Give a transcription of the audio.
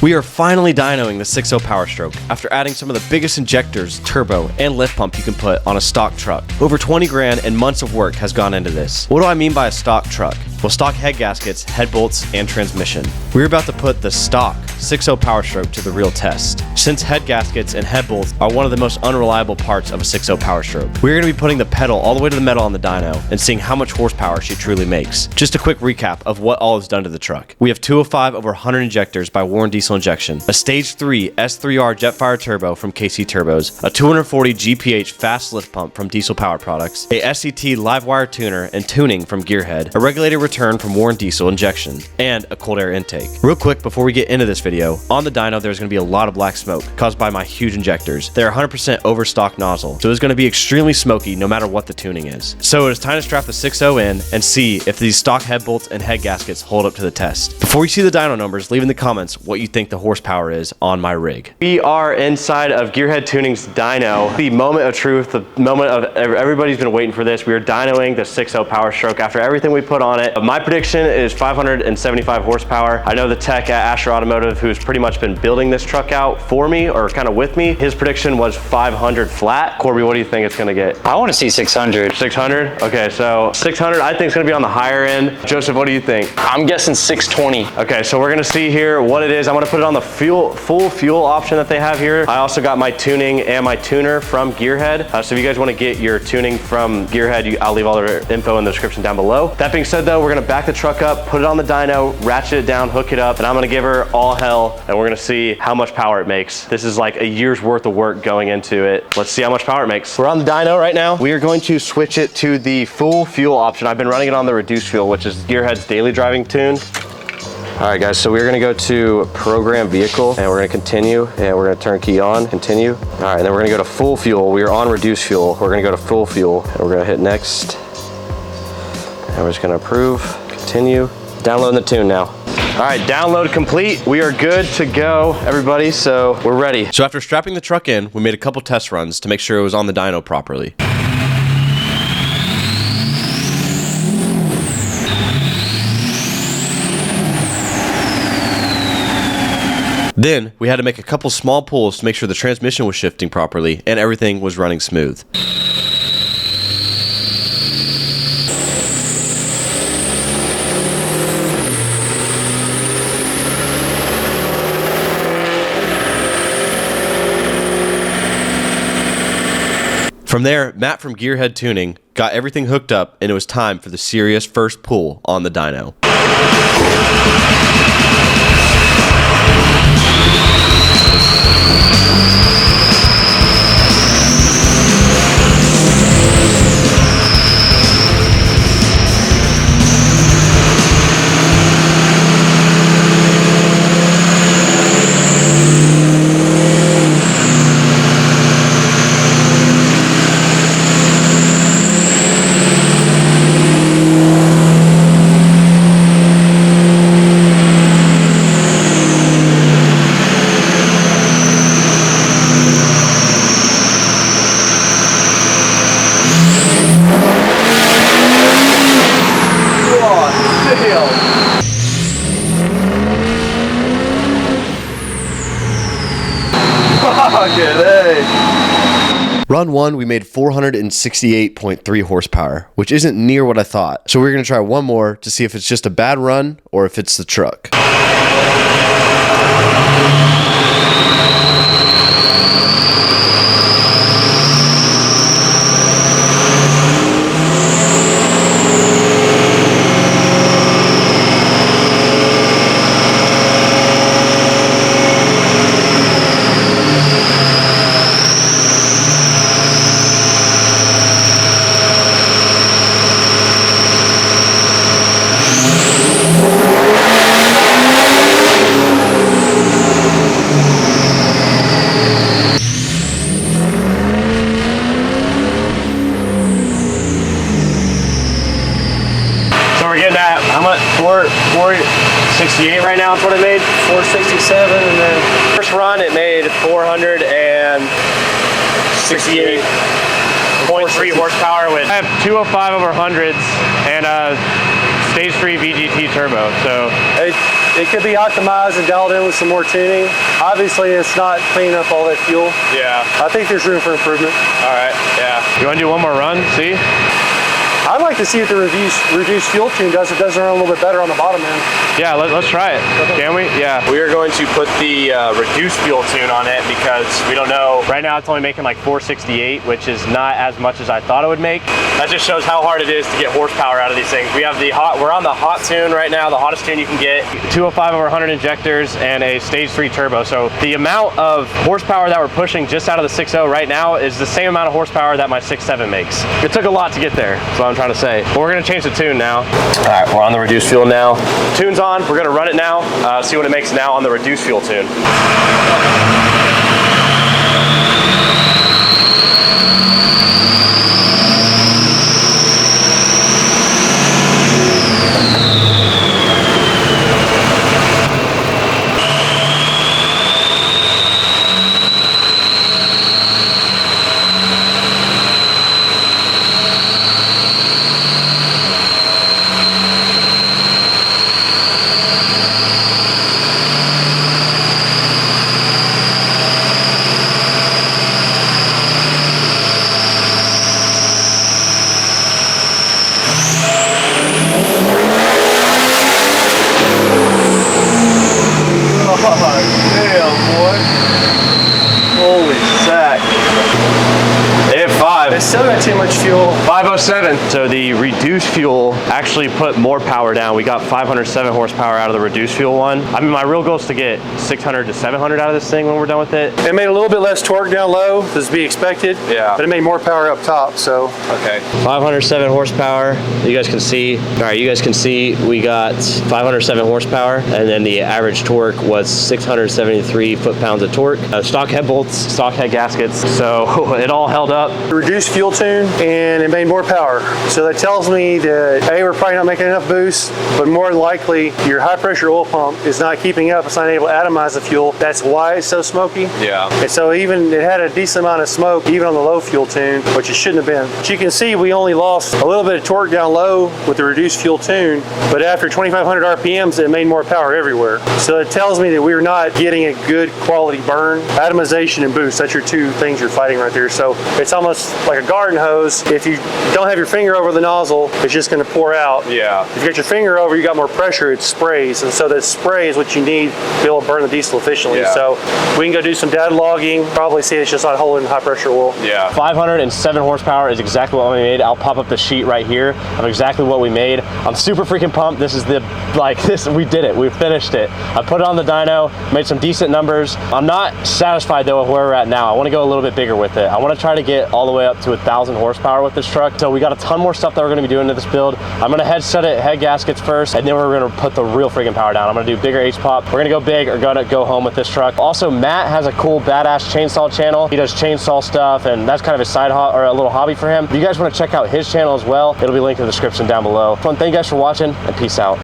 We are finally dynoing the 6.0 Powerstroke after adding some of the biggest injectors, turbo, and lift pump you can put on a stock truck. Over 20 grand and months of work has gone into this. What do I mean by a stock truck? Well, stock head gaskets, head bolts, and transmission. We're about to put the stock 6.0 Powerstroke to the real test. Since head gaskets and head bolts are one of the most unreliable parts of a 6.0 Powerstroke, we're going to be putting the pedal all the way to the metal on the dyno and seeing how much horsepower she truly makes. Just a quick recap of what all is done to the truck. We have 205 over 100 injectors by Warren Diesel Injection, a Stage 3 S3R Jetfire Turbo from KC Turbos, a 240 GPH fast lift pump from Diesel Power Products, a SCT live wire tuner and tuning from Gearhead, a regulated return from Warren Diesel Injection, and a cold air intake. Real quick before we get into this video, on the dyno there's going to be a lot of black smoke caused by my huge injectors. They're 100% overstock nozzle, so it's going to be extremely smoky no matter what the tuning is. So it's time to strap the 6.0 in and see if these stock head bolts and head gaskets hold up to the test. Before you see the dyno numbers, leave in the comments what you think the horsepower is on my rig. We are inside of Gearhead Tuning's dyno. The moment of truth, the moment of everybody's been waiting for this. We are dynoing the 6.0 Powerstroke after everything we put on it. My prediction is 575 horsepower. I know the tech at Asher Automotive, who's pretty much been building this truck out for me or kind of with me, his prediction was 500 flat. Corby, what do you think it's gonna get? I want to see 600. 600? Okay, so 600 I think is gonna be on the higher end. Joseph, what do you think? I'm guessing 620. Okay, so we're gonna see here what it is. I'm gonna put it on the full fuel option that they have here. I also got my tuning and my tuner from Gearhead. So if you guys wanna get your tuning from Gearhead, I'll leave all their info in the description down below. That being said though, we're gonna back the truck up, put it on the dyno, ratchet it down, hook it up, and I'm gonna give her all hell, and we're gonna see how much power it makes. This is like a year's worth of work going into it. Let's see how much power it makes. We're on the dyno right now. We are going to switch it to the full fuel option. I've been running it on the reduced fuel, which is Gearhead's daily driving tune. All right guys, so we're gonna go to program vehicle and we're gonna continue and we're gonna turn key on, continue. All right, and then we're gonna go to full fuel. We are on reduced fuel. We're gonna go to full fuel and we're gonna hit next. And we're just gonna approve, continue. Downloading the tune now. All right, download complete. We are good to go, everybody, so we're ready. So after strapping the truck in, we made a couple test runs to make sure it was on the dyno properly. Then, we had to make a couple small pulls to make sure the transmission was shifting properly and everything was running smooth. From there, Matt from Gearhead Tuning got everything hooked up and it was time for the serious first pull on the dyno. Run 1, we made 468.3 horsepower, which isn't near what I thought. So we're going to try one more to see if it's just a bad run or if it's the truck. How much? 468 right now is what it made? 467, and then first run it made 468.3 horsepower with I have 205 over hundreds and a Stage 3 VGT turbo. So It could be optimized and dialed in with some more tuning. Obviously, it's not cleaning up all that fuel. Yeah. I think there's room for improvement. All right, yeah. You want to do one more run, see? I'd like to see if the reduced fuel tune does run a little bit better on the bottom end. Yeah, let's try it. Can we? Yeah. We are going to put the reduced fuel tune on it because we don't know. Right now it's only making like 468, which is not as much as I thought it would make. That just shows how hard it is to get horsepower out of these things. We have we're on the hot tune right now, the hottest tune you can get. 205 over 100 injectors and a stage 3 turbo. So the amount of horsepower that we're pushing just out of the 6.0 right now is the same amount of horsepower that my 6.7 makes. It took a lot to get there, so I'm trying to say. But we're gonna change the tune now. All right, we're on the reduced fuel now. Tune's on, we're gonna run it now, see what it makes now on the reduced fuel tune. It's still got too much fuel. 507. So the reduced fuel actually put more power down. We got 507 horsepower out of the reduced fuel one. I mean, my real goal is to get 600 to 700 out of this thing when we're done with it. It made a little bit less torque down low, as to be expected. Yeah. But it made more power up top, so. Okay. 507 horsepower. You guys can see. All right, you guys can see we got 507 horsepower, and then the average torque was 673 foot-pounds of torque. Stock head bolts, stock head gaskets. So it all held up. Reduced fuel tune, and it made more power. So that tells me that A, we're probably not making enough boost, but more than likely your high pressure oil pump is not keeping up. It's not able to atomize the fuel. That's why it's so smoky. Yeah. And so even it had a decent amount of smoke even on the low fuel tune, which it shouldn't have been. But you can see we only lost a little bit of torque down low with the reduced fuel tune, but after 2,500 RPMs it made more power everywhere. So it tells me that we're not getting a good quality burn. Atomization and boost, that's your two things you're fighting right there. So it's almost like a garden hose. If you don't have your finger over the nozzle, it's just going to pour out. Yeah. If you get your finger over, you got more pressure, it sprays. And so that spray is what you need to be able to burn the diesel efficiently. Yeah. So we can go do some data logging, probably see it's just not holding high pressure oil. Yeah. 507 horsepower is exactly what we made. I'll pop up the sheet right here of exactly what we made. I'm super freaking pumped. This is we did it. We finished it. I put it on the dyno, made some decent numbers. I'm not satisfied though with where we're at now. I want to go a little bit bigger with it. I want to try to get all the way up to 1,000 horsepower with this truck. So we got a ton more stuff that we're going to be doing to this build. I'm going to head gaskets first, and then we're going to put the real freaking power down. I'm going to do bigger H-pop. We're going to go big or going to go home with this truck. Also, Matt has a cool badass chainsaw channel. He does chainsaw stuff, and that's kind of a side or a little hobby for him. If you guys want to check out his channel as well, it'll be linked in the description down below. Thank you guys for watching, and peace out.